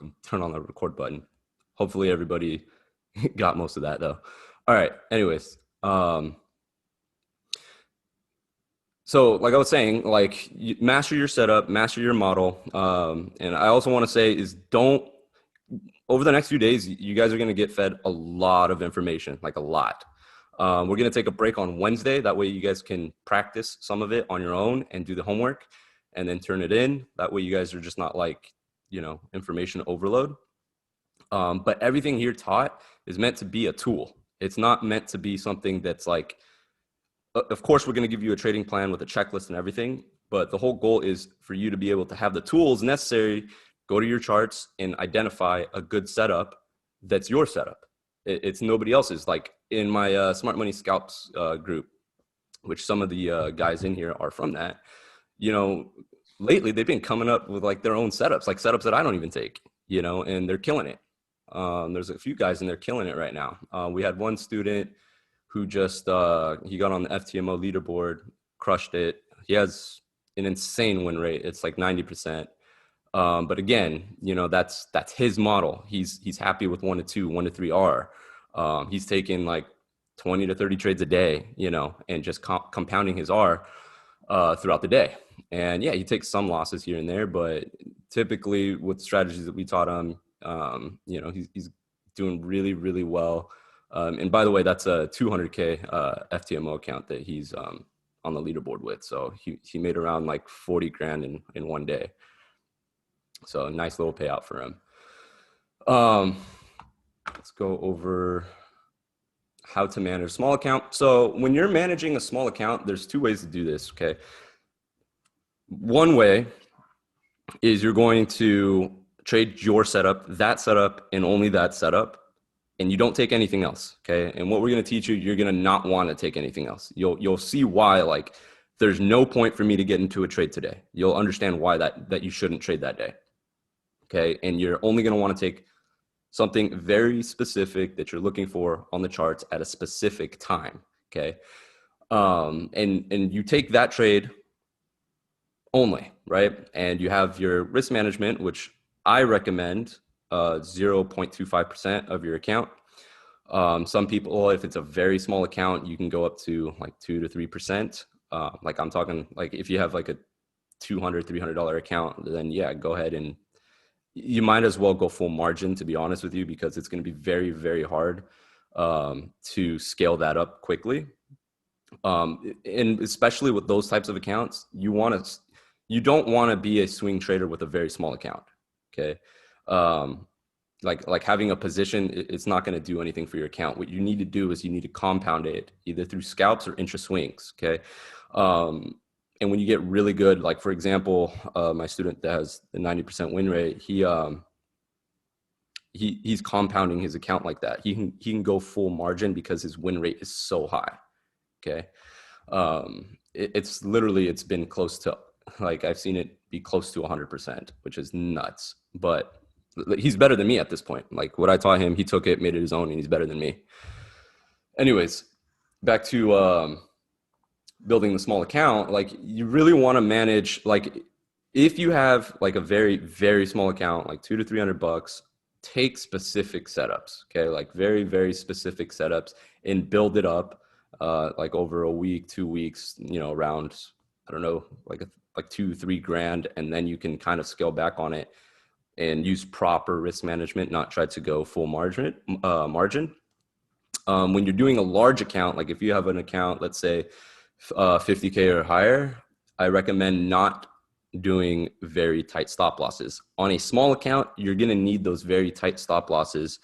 and turn on the record button. Hopefully everybody got most of that though. All right. Anyways, so like I was saying, like master your setup, master your model. And I also want to say is over the next few days, you guys are going to get fed a lot of information, like a lot. We're going to take a break on Wednesday. That way you guys can practice some of it on your own and do the homework and then turn it in. That way you guys are just not like, information overload. But everything here taught is meant to be a tool. It's not meant to be something that's like, of course, we're going to give you a trading plan with a checklist and everything, but the whole goal is for you to be able to have the tools necessary, go to your charts and identify a good setup that's your setup. It's nobody else's. Like in my Smart Money Scalps group, which some of the guys in here are from that, lately they've been coming up with like their own setups, like setups that I don't even take, and they're killing it. There's a few guys in there killing it right now. We had one student who just he got on the FTMO leaderboard, crushed it. He has an insane win rate. It's like 90%. But again, that's his model. He's happy with 1 to 2, 1 to 3 R. He's taking like 20 to 30 trades a day, and just compounding his R throughout the day. And yeah, he takes some losses here and there, but typically with strategies that we taught him, he's doing really, really well. And by the way, that's a 200K FTMO account that he's on the leaderboard with. So he made around like 40 grand in one day. So a nice little payout for him. Let's go over how to manage a small account. So when you're managing a small account, there's 2 ways to do this, okay? One way is you're going to trade your setup, and only that setup, and you don't take anything else, okay? And what we're going to teach you, you're going to not want to take anything else. You'll see why, like, there's no point for me to get into a trade today. You'll understand why that you shouldn't trade that day, okay? And you're only going to want to take something very specific that you're looking for on the charts at a specific time, okay? And you take that trade only, right? And you have your risk management, which I recommend 0.25% of your account. Some people, if it's a very small account, you can go up to like 2 to 3%. Like I'm talking, like if you have like a $200, $300 account, then yeah, go ahead and you might as well go full margin, to be honest with you, because it's going to be very, very hard to scale that up quickly. And especially with those types of accounts, you don't want to be a swing trader with a very small account. Okay. Like having a position, it's not going to do anything for your account. What you need to do is you need to compound it either through scalps or intra swings. Okay. And when you get really good, like for example, my student that has the 90% win rate, he's compounding his account like that. He can go full margin because his win rate is so high. Okay. It's been close to, like, I've seen it be close to 100%, which is nuts, but he's better than me at this point. Like what I taught him, he took it, made it his own, and he's better than me. Anyways, back to building the small account. Like you really want to manage, like if you have like a very, very small account, like $200 to $300, take specific setups. Okay. Like very, very specific setups and build it up like over a week, 2 weeks, around, I don't know, like 2-3 grand. And then you can kind of scale back on it and use proper risk management, not try to go full margin. When you're doing a large account, like if you have an account, let's say 50K or higher, I recommend not doing very tight stop losses. On a small account, you're going to need those very tight stop losses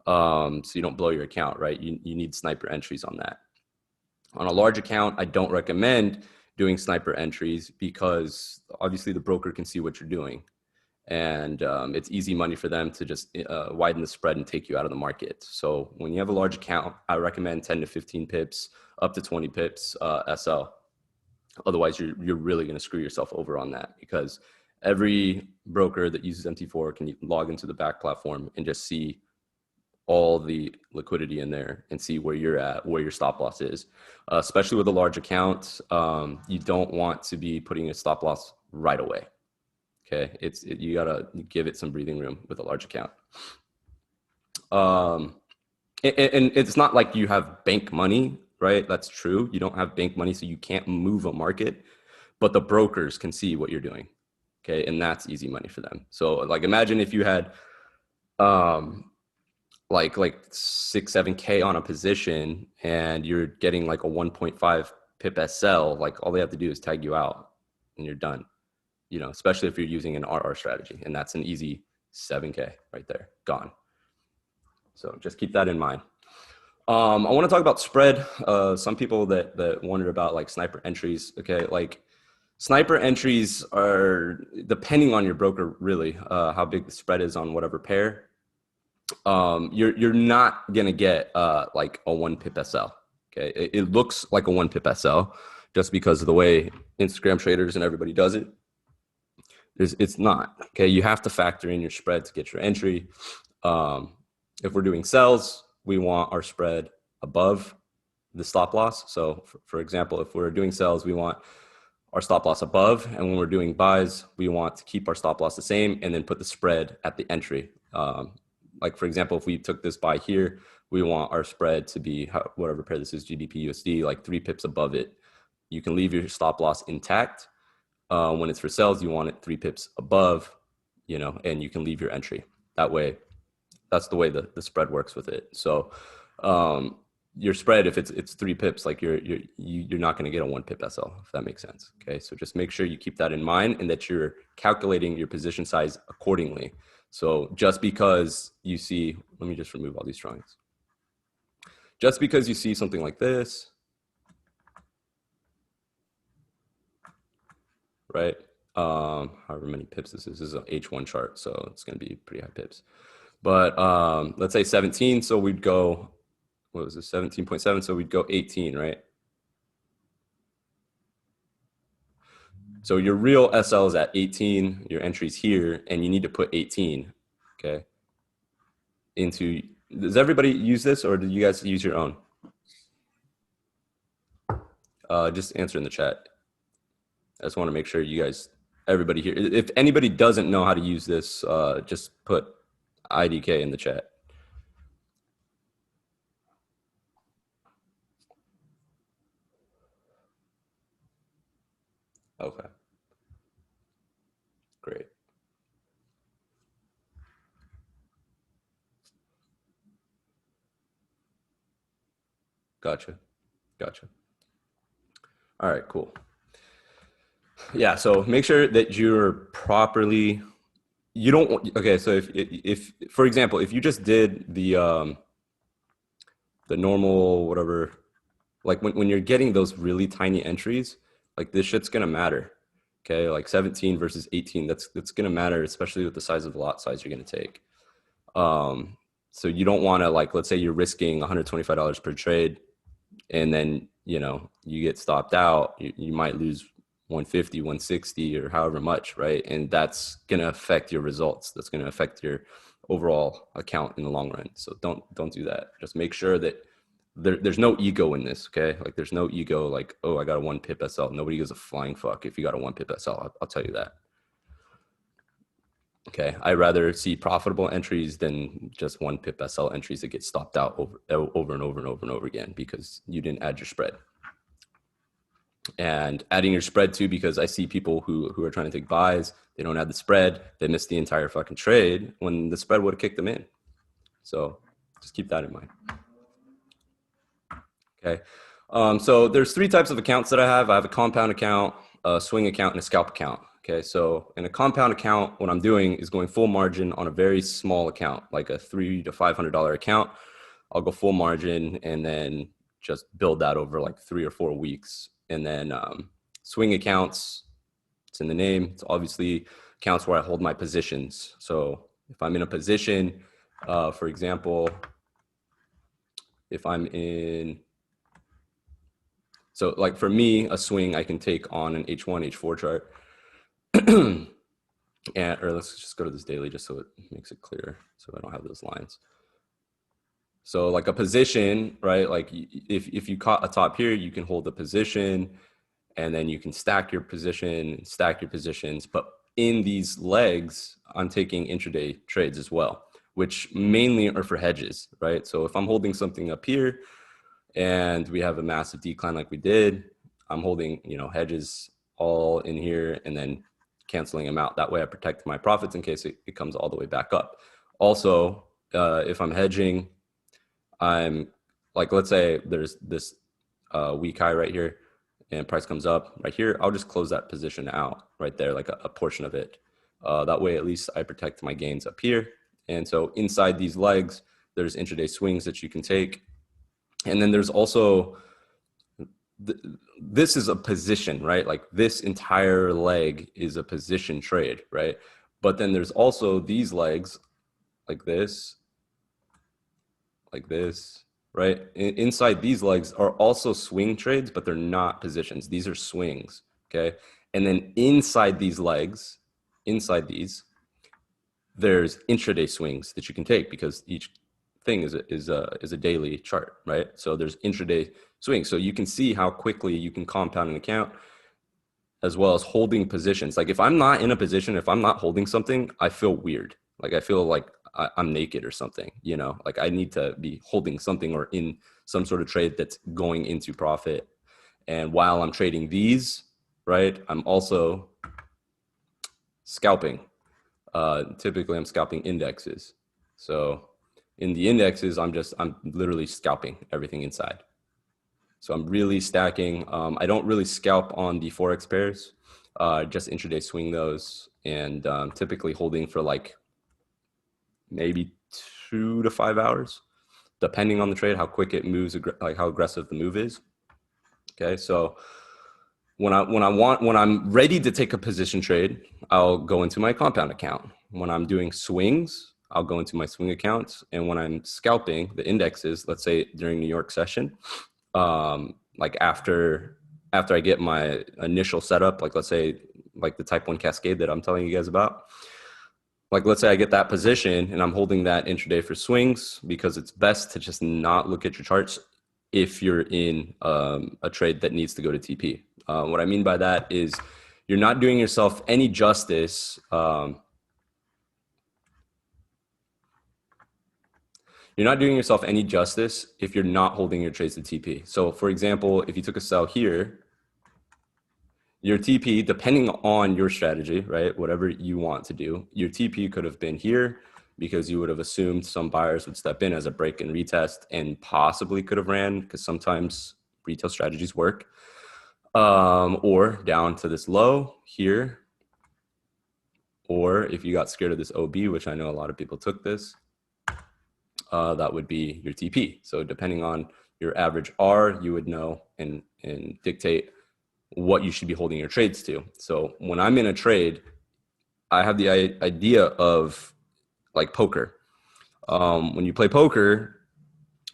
so you don't blow your account, right? You need sniper entries on that. On a large account, I don't recommend doing sniper entries because obviously the broker can see what you're doing. And it's easy money for them to just widen the spread and take you out of the market. So when you have a large account, I recommend 10 to 15 pips, up to 20 pips SL. Otherwise, you're really going to screw yourself over on that, because every broker that uses MT4 can log into the back platform and just see all the liquidity in there and see where you're at, where your stop loss is. Especially with a large account, you don't want to be putting a stop loss right away. Okay, you gotta give it some breathing room with a large account. And it's not like you have bank money, right? That's true. You don't have bank money, so you can't move a market, but the brokers can see what you're doing. Okay, and that's easy money for them. So like imagine if you had like 6-7K on a position and you're getting like a 1.5 pip SL, like all they have to do is tag you out and you're done. You know, especially if you're using an RR strategy, and that's an easy 7K right there, gone. So just keep that in mind. I want to talk about spread. Some people that wondered about like sniper entries. Okay, like sniper entries are depending on your broker, really, how big the spread is on whatever pair. You're not gonna get like a 1 pip SL. Okay, it looks like a 1 pip SL just because of the way Instagram traders and everybody does it. It's not. Okay, you have to factor in your spread to get your entry. If we're doing sells, we want our spread above the stop loss. So for example, if we're doing sells, we want our stop loss above, and when we're doing buys, we want to keep our stop loss the same and then put the spread at the entry. Like for example, if we took this buy here, we want our spread to be whatever pair this is, GBP USD, like 3 pips above it. You can leave your stop loss intact. When it's for sales, you want it 3 pips above, you know, and you can leave your entry. That way, that's the way the spread works with it. So your spread, if it's 3 pips, like you're not going to get a 1 pip SL, if that makes sense. Okay, so just make sure you keep that in mind and that you're calculating your position size accordingly. So just because you see, let me just remove all these drawings. Just because you see something like this, right? However many pips this is an H1 chart, so it's going to be pretty high pips. But let's say 17, so we'd go, what was this, 17.7, so we'd go 18, right? So your real SL is at 18, your entry's here, and you need to put 18, okay? Into, does everybody use this, or do you guys use your own? Just answer in the chat. I just want to make sure you guys, everybody here, if anybody doesn't know how to use this, just put IDK in the chat. Okay. Great. Gotcha. Gotcha. All right, cool. Yeah, so make sure that you're properly, you don't, okay, so if for example, if you just did the normal, whatever, like when you're getting those really tiny entries, like this shit's gonna matter. Okay, like 17 versus 18, that's gonna matter, especially with the size of the lot size you're gonna take. So you don't want to, like, let's say you're risking $125 per trade, and then you know you get stopped out, you might lose 150, 160, or however much, right? And that's gonna affect your results. That's gonna affect your overall account in the long run. So don't do that. Just make sure that there's no ego in this, okay? Like there's no ego, like, oh, I got a 1 pip SL. Nobody gives a flying fuck if you got a 1 pip SL. I'll tell you that. Okay, I'd rather see profitable entries than just 1 pip SL entries that get stopped out over and over and over and over again because you didn't add your spread. And adding your spread too, because I see people who are trying to take buys, they don't add the spread, they miss the entire fucking trade when the spread would have kicked them in. So just keep that in mind. Okay. So there's 3 types of accounts that I have. I have a compound account, a swing account, and a scalp account. Okay. So in a compound account, what I'm doing is going full margin on a very small account, like a $300 to $500 account. I'll go full margin and then just build that over like 3 or 4 weeks. And then swing accounts, it's in the name. It's obviously accounts where I hold my positions. So if I'm in a position, for example, if I'm in, so like for me, a swing I can take on an H1, H4 chart. And, or let's just go to this daily just so it makes it clear so I don't have those lines. So like a position, right? Like if you caught a top here, you can hold the position and then you can stack your position, stack your positions. But in these legs, I'm taking intraday trades as well, which mainly are for hedges, right? So if I'm holding something up here and we have a massive decline like we did, I'm holding, hedges all in here and then canceling them out. That way I protect my profits in case it comes all the way back up. Also, if I'm hedging, I'm like, let's say there's this weak high right here and price comes up right here, I'll just close that position out right there, like a portion of it. That way, at least I protect my gains up here. And so inside these legs, there's intraday swings that you can take. And then there's also, this is a position, right? Like this entire leg is a position trade, right? But then there's also these legs like this, right? Inside these legs are also swing trades, but they're not positions. These are swings, okay? And then inside these legs, there's intraday swings that you can take because each thing is a daily chart, right? So there's intraday swings. So you can see how quickly you can compound an account as well as holding positions. Like if I'm not in a position, if I'm not holding something, I feel weird. Like I feel like I'm naked or something, like I need to be holding something or in some sort of trade that's going into profit. And while I'm trading these, right, I'm also scalping. Typically I'm scalping indexes. So in the indexes, I'm literally scalping everything inside. So I'm really stacking. I don't really scalp on the Forex pairs, just intraday swing those and typically holding for like maybe 2 to 5 hours, depending on the trade, how quick it moves, like how aggressive the move is. Okay, so when I'm ready to take a position trade, I'll go into my compound account. When I'm doing swings, I'll go into my swing account. And when I'm scalping the indexes, let's say during New York session, like after I get my initial setup, like let's say like the type 1 cascade that I'm telling you guys about, like let's say I get that position and I'm holding that intraday for swings, because it's best to just not look at your charts if you're in a trade that needs to go to TP. What I mean by that is you're not doing yourself any justice. You're not doing yourself any justice if you're not holding your trades to TP. So for example, if you took a sell here, your TP, depending on your strategy, right, whatever you want to do, your TP could have been here because you would have assumed some buyers would step in as a break and retest and possibly could have ran, because sometimes retail strategies work, or down to this low here. Or if you got scared of this OB, which I know a lot of people took this, that would be your TP. So depending on your average R, you would know and dictate what you should be holding your trades to. So when I'm in a trade, I have the idea of like poker. When you play poker,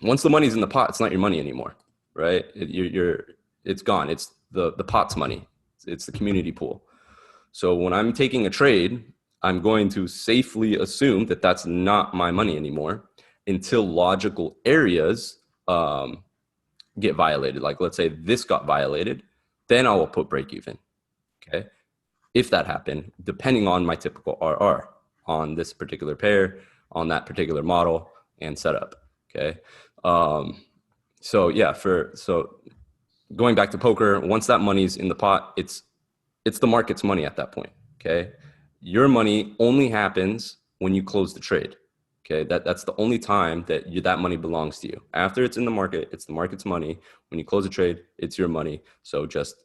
once the money's in the pot, it's not your money anymore, right? It's gone. It's the pot's money. It's the community pool. So when I'm taking a trade, I'm going to safely assume that that's not my money anymore until logical areas get violated. Like let's say this got violated, then I will put break even. Okay. If that happened, depending on my typical RR on this particular pair, on that particular model and setup. Okay. So yeah, so going back to poker, once that money's in the pot, it's the market's money at that point. Okay. Your money only happens when you close the trade. Okay. That's the only time that that money belongs to you. After it's in the market, it's the market's money. When you close a trade, it's your money. So just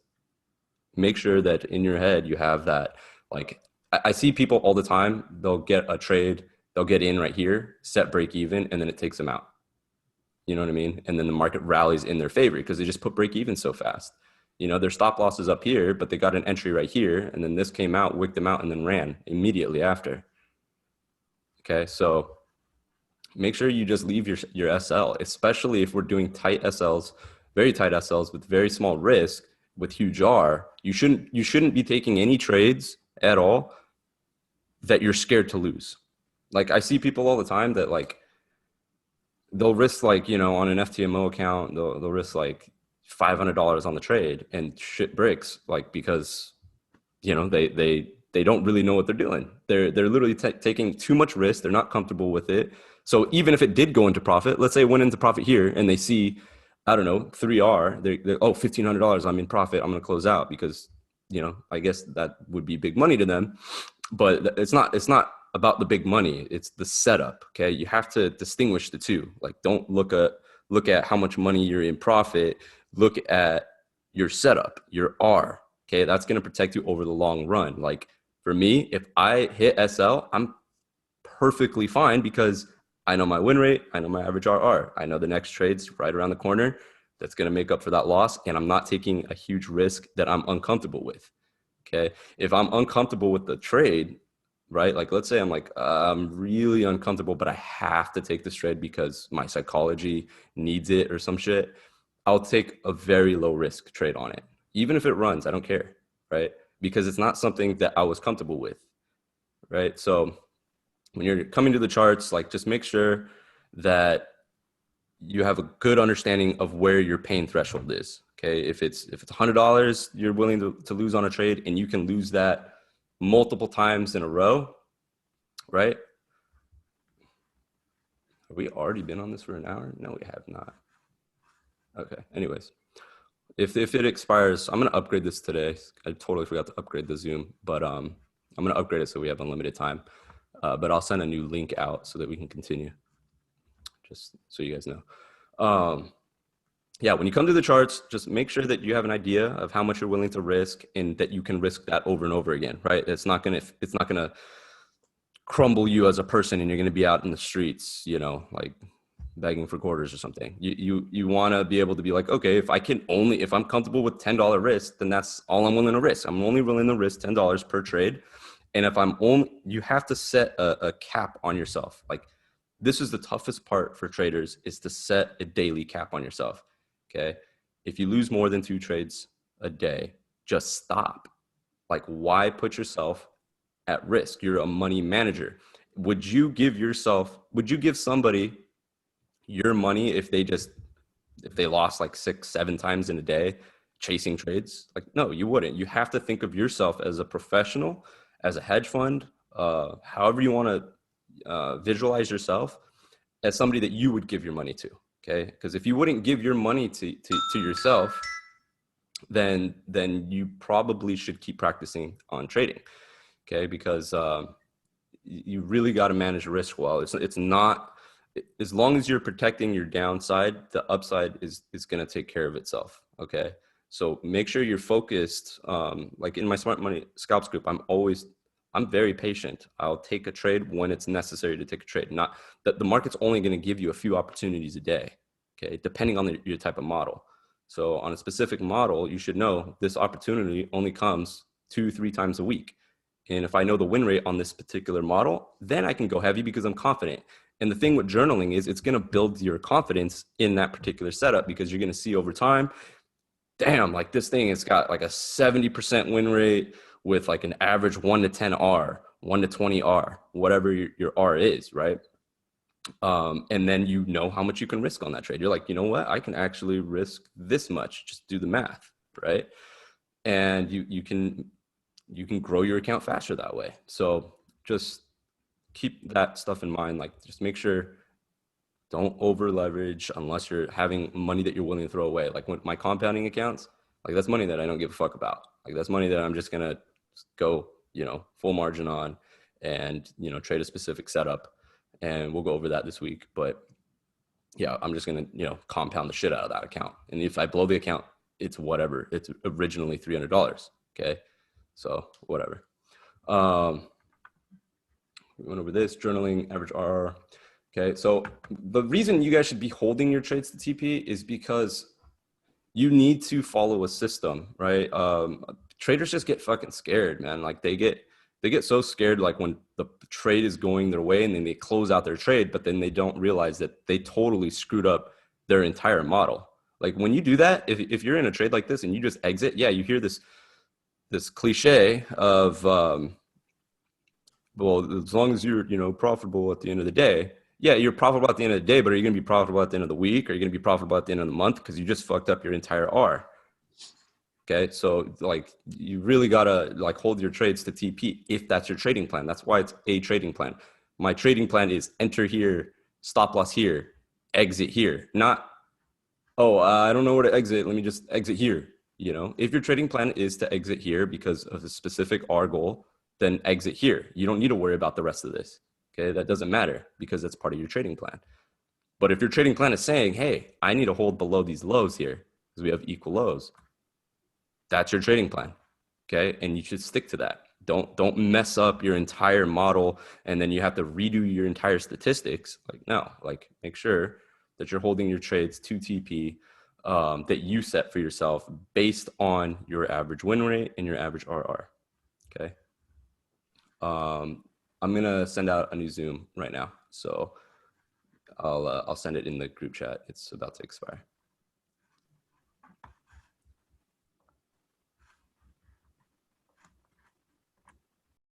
make sure that in your head, you have that. Like I see people all the time, they'll get a trade, they'll get in right here, set break even, and then it takes them out. You know what I mean? And then the market rallies in their favor because they just put break even so fast. Their stop loss is up here, but they got an entry right here. And then this came out, wicked them out, and then ran immediately after. Okay. So make sure you just leave your SL, especially if we're doing tight SLs, very tight SLs with very small risk with huge R. You shouldn't be taking any trades at all that you're scared to lose. Like I see people all the time that like, they'll risk like, on an FTMO account, they'll risk like $500 on the trade and shit bricks, like because, they they don't really know what they're doing. They're literally taking too much risk. They're not comfortable with it. So even if it did go into profit, let's say it went into profit here and they see, I don't know, 3R, they're oh, $1,500, I'm in profit, I'm going to close out because, you know, I guess that would be big money to them. But it's not about the big money. It's the setup. Okay. You have to distinguish the two. Like, don't look at how much money you're in profit. Look at your setup, your R. Okay. That's going to protect you over the long run. Like for me, if I hit SL, I'm perfectly fine because I know my win rate. I know my average RR. I know the next trade's right around the corner. That's going to make up for that loss. And I'm not taking a huge risk that I'm uncomfortable with. Okay. If I'm uncomfortable with the trade, right? Like, let's say I'm like, I'm really uncomfortable, but I have to take this trade because my psychology needs it or some shit. I'll take a very low risk trade on it. Even if it runs, I don't care, right? Because it's not something that I was comfortable with, right? So when you're coming to the charts, like, just make sure that you have a good understanding of where your pain threshold is. Okay. If it's $100, you're willing to lose on a trade, and you can lose that multiple times in a row, right? Have we already been on this for an hour? No, we have not. Okay. Anyways, if it expires, I'm gonna upgrade this today. I totally forgot to upgrade the Zoom, but I'm gonna upgrade it so we have unlimited time. But I'll send a new link out so that we can continue. Just so you guys know. Yeah, when you come to the charts, just make sure that you have an idea of how much you're willing to risk, and that you can risk that over and over again, right? It's not gonna crumble you as a person, and you're gonna be out in the streets, you know, like begging for quarters or something. You want to be able to be like, okay, if I'm comfortable with $10 risk, then that's all I'm willing to risk. I'm only willing to risk $10 per trade. And if you have to set a cap on yourself. Like, this is the toughest part for traders, is to set a daily cap on yourself. Okay. If you lose more than 2 trades a day, just stop. Like, why put yourself at risk? You're a money manager. Would you give somebody your money if they lost like 6-7 times in a day chasing trades? Like, no, you wouldn't. You have to think of yourself as a professional, as a hedge fund, however you want to visualize yourself, as somebody that you would give your money to. Okay. Because if you wouldn't give your money to yourself, then you probably should keep practicing on trading. Okay. Because you really got to manage risk well. It's not, as long as you're protecting your downside, the upside is going to take care of itself. Okay. So make sure you're focused. Like in my Smart Money Scalps group, I'm very patient. I'll take a trade when it's necessary to take a trade. Not that the market's only going to give you a few opportunities a day. Okay. Depending on your type of model. So on a specific model, you should know this opportunity only comes 2-3 times a week. And if I know the win rate on this particular model, then I can go heavy because I'm confident. And the thing with journaling is it's going to build your confidence in that particular setup, because you're going to see over time, damn, like this thing has got like a 70% win rate with like an average 1 to 10 R, 1 to 20 R, whatever your R is, right? And then you know how much you can risk on that trade. You're like, you know what? I can actually risk this much. Just do the math, right? And you can grow your account faster that way. So just keep that stuff in mind. Like, just make sure, don't over leverage unless you're having money that you're willing to throw away. Like with my compounding accounts, like that's money that I don't give a fuck about. Like that's money that I'm just going to go, you know, full margin on, and, you know, trade a specific setup. And we'll go over that this week. But yeah, I'm just going to, you know, compound the shit out of that account. And if I blow the account, it's whatever. It's originally $300. Okay. So whatever. We went over this, journaling, average RR. Okay, so the reason you guys should be holding your trades to TP is because you need to follow a system, right? Traders just get fucking scared, man. Like they get so scared, like when the trade is going their way and then they close out their trade, but then they don't realize that they totally screwed up their entire model. Like when you do that, if you're in a trade like this and you just exit, yeah, you hear this cliche of, well, as long as you're, you know, profitable at the end of the day. Yeah, you're profitable at the end of the day, but are you going to be profitable at the end of the week? Are you going to be profitable at the end of the month? Because you just fucked up your entire R. Okay, so like you really gotta like hold your trades to TP if that's your trading plan. That's why it's a trading plan. My trading plan is enter here, stop loss here, exit here. Not, oh, I don't know where to exit. Let me just exit here. You know, if your trading plan is to exit here because of a specific R goal, then exit here. You don't need to worry about the rest of this. Okay, that doesn't matter because that's part of your trading plan. But if your trading plan is saying, hey, I need to hold below these lows here because we have equal lows, that's your trading plan. Okay, and you should stick to that. Don't mess up your entire model and then you have to redo your entire statistics. Like, no, like make sure that you're holding your trades to TP that you set for yourself based on your average win rate and your average RR. Okay. I'm gonna send out a new Zoom right now, so I'll send it in the group chat. It's about to expire.